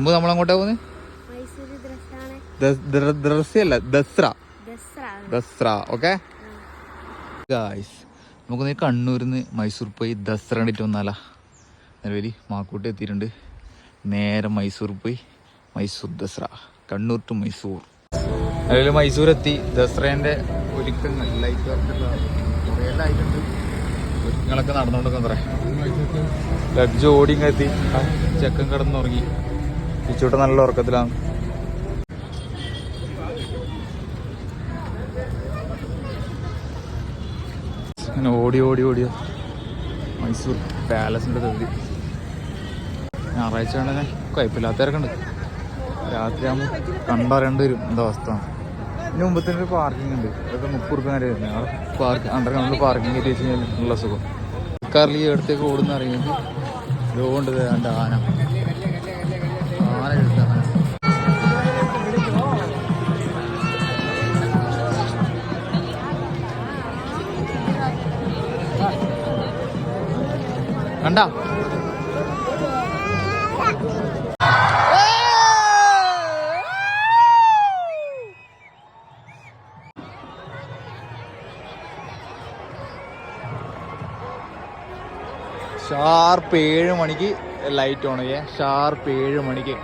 മുമ്പ് നമ്മളങ്ങോട്ടാ പോകുന്നത്? ദസ്ര. Okay guys, നമുക്കൊന്ന് കണ്ണൂരിൽ നിന്ന് മൈസൂർ പോയി ദസറ കണ്ടിട്ട് വന്നാലാ. നിലവിൽ മാക്കൂട്ട് എത്തിയിട്ടുണ്ട്. നേരെ മൈസൂർ പോയി മൈസൂർ ദസറ, കണ്ണൂർ ടു മൈസൂർ. നിലവിൽ മൈസൂർ എത്തി. ദസറേൻ്റെ ഒരുക്കങ്ങൾ കുറേ ആയിട്ടുണ്ട്. ഒരുക്കങ്ങളൊക്കെ നടന്നുകൊണ്ടൊക്കെ പറയാം. ലഡ്ജ് ഓടിങ്ങ എത്തി. ചെക്കൻ കിടന്നുറങ്ങി. ഇച്ചോട്ട് നല്ല ഉറക്കത്തിലാണ്. അങ്ങനെ ഓടിയോ മൈസൂർ പാലസിൻ്റെ തള്ളി. ഞായറാഴ്ച ആണെങ്കിൽ കുഴപ്പമില്ലാത്തവരൊക്കെ ഉണ്ട്. രാത്രിയാകുമ്പോൾ കണ്ടറിയേണ്ടി വരും എന്താ അവസ്ഥ. ഇതിന് മുമ്പത്തിന് ഒരു പാർക്കിംഗ് ഉണ്ട്. അതൊക്കെ 30 രൂപ വരെ വരുന്നത്. ആ അണ്ടർഗ്രൗണ്ടിൽ പാർക്കിംഗ് ചെയ്ത് വെച്ച് കഴിഞ്ഞാൽ ഉള്ള സുഖം. കാറിൽ ഈ അടുത്തേക്ക് ഓടുന്ന അറിയുമെങ്കിൽ ലോണ്ട് എൻ്റെ ആന എടുത്ത ആന. കണ്ടാ ഷാർപ്പ് 7 മണിക്ക് ലൈറ്റ് ഓൺ ചെയ്യേ. ഷാർപ്പ് 7 മണിക്ക്